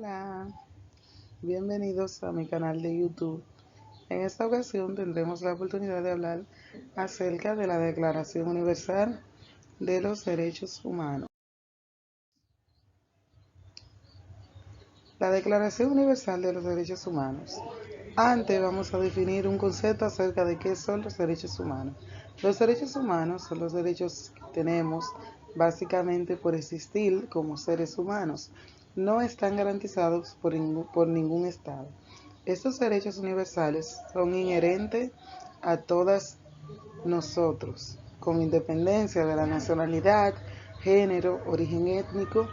Hola, bienvenidos a mi canal de YouTube. En esta ocasión tendremos la oportunidad de hablar acerca de la Declaración Universal de los Derechos Humanos. La Declaración Universal de los Derechos Humanos. Antes vamos a definir un concepto acerca de qué son los derechos humanos. Los derechos humanos son los derechos que tenemos básicamente por existir como seres humanos. No están garantizados por ningún Estado. Estos derechos universales son inherentes a todas nosotros, con independencia de la nacionalidad, género, origen étnico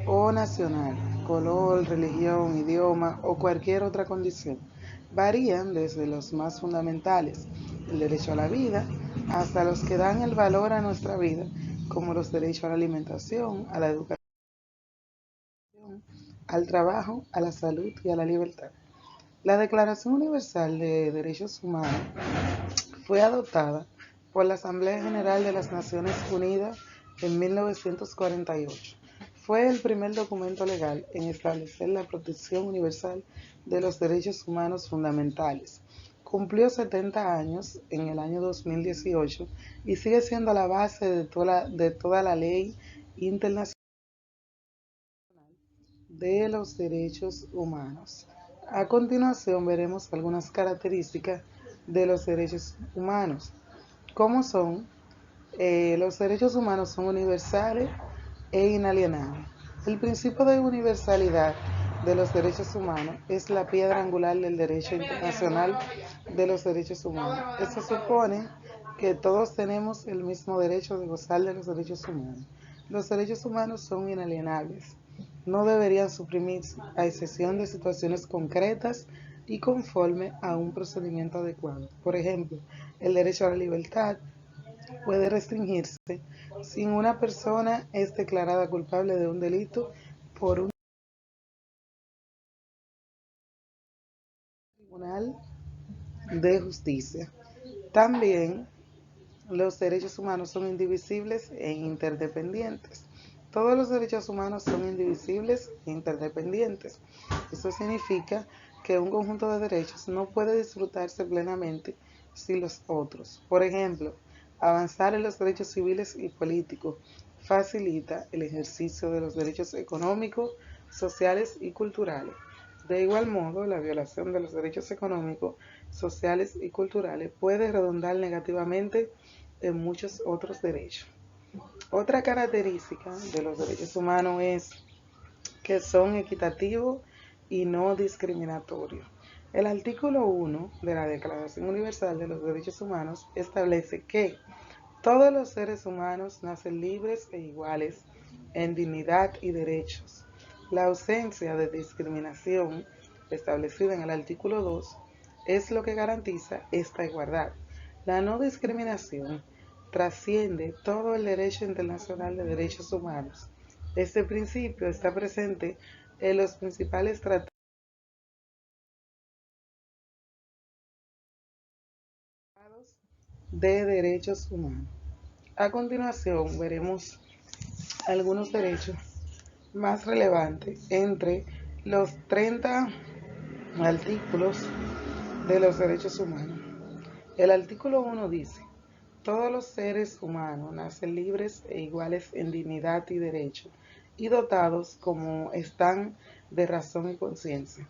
o nacional, color, religión, idioma o cualquier otra condición. Varían desde los más fundamentales, el derecho a la vida, hasta los que dan el valor a nuestra vida, como los derechos a la alimentación, a la educación, al trabajo, a la salud y a la libertad. La Declaración Universal de Derechos Humanos fue adoptada por la Asamblea General de las Naciones Unidas en 1948. Fue el primer documento legal en establecer la protección universal de los derechos humanos fundamentales. Cumplió 70 años en el año 2018 y sigue siendo la base de toda la ley internacional de los derechos humanos. A continuación veremos algunas características de los derechos humanos. ¿Cómo son? Los derechos humanos son universales e inalienables. El principio de universalidad de los derechos humanos es la piedra angular del derecho internacional de los derechos humanos. Esto supone que todos tenemos el mismo derecho de gozar de los derechos humanos. Los derechos humanos son inalienables. No deberían suprimirse, a excepción de situaciones concretas y conforme a un procedimiento adecuado. Por ejemplo, el derecho a la libertad puede restringirse si una persona es declarada culpable de un delito por un tribunal de justicia. También los derechos humanos son indivisibles e interdependientes. Todos los derechos humanos son indivisibles e interdependientes. Eso significa que un conjunto de derechos no puede disfrutarse plenamente sin los otros. Por ejemplo, avanzar en los derechos civiles y políticos facilita el ejercicio de los derechos económicos, sociales y culturales. De igual modo, la violación de los derechos económicos, sociales y culturales puede redundar negativamente en muchos otros derechos. Otra característica de los derechos humanos es que son equitativos y no discriminatorios. El artículo 1 de la Declaración Universal de los Derechos Humanos establece que todos los seres humanos nacen libres e iguales en dignidad y derechos. La ausencia de discriminación establecida en el artículo 2 es lo que garantiza esta igualdad. La no discriminación trasciende todo el derecho internacional de derechos humanos. Este principio está presente en los principales tratados de derechos humanos. A continuación veremos algunos derechos más relevantes entre los 30 artículos de los derechos humanos. El artículo 1 dice: todos los seres humanos nacen libres e iguales en dignidad y derecho, y dotados como están de razón y conciencia.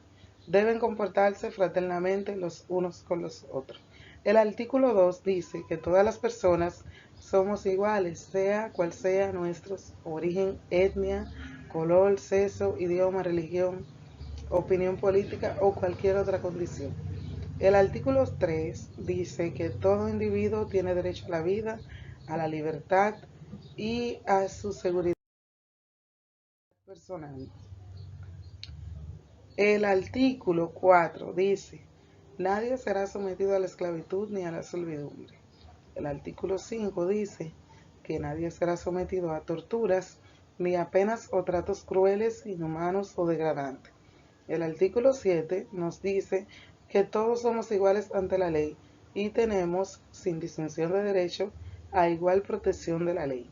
Deben comportarse fraternamente los unos con los otros. El artículo 2 dice que todas las personas somos iguales, sea cual sea nuestro origen, etnia, color, sexo, idioma, religión, opinión política o cualquier otra condición. El artículo 3 dice que todo individuo tiene derecho a la vida, a la libertad y a su seguridad personal. El artículo 4 dice: nadie será sometido a la esclavitud ni a la servidumbre. El artículo 5 dice que nadie será sometido a torturas ni a penas o tratos crueles, inhumanos o degradantes. El artículo 7 nos dice que todos somos iguales ante la ley y tenemos, sin distinción de derecho, a igual protección de la ley.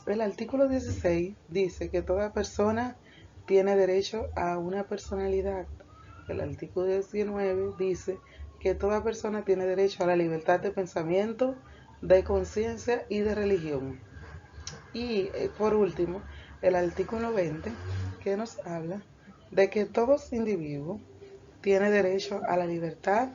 El artículo 16 dice que toda persona tiene derecho a una personalidad. El artículo 19 dice que toda persona tiene derecho a la libertad de pensamiento, de conciencia y de religión. Y por último, el artículo 20, que nos habla de que todo individuo tiene derecho a la libertad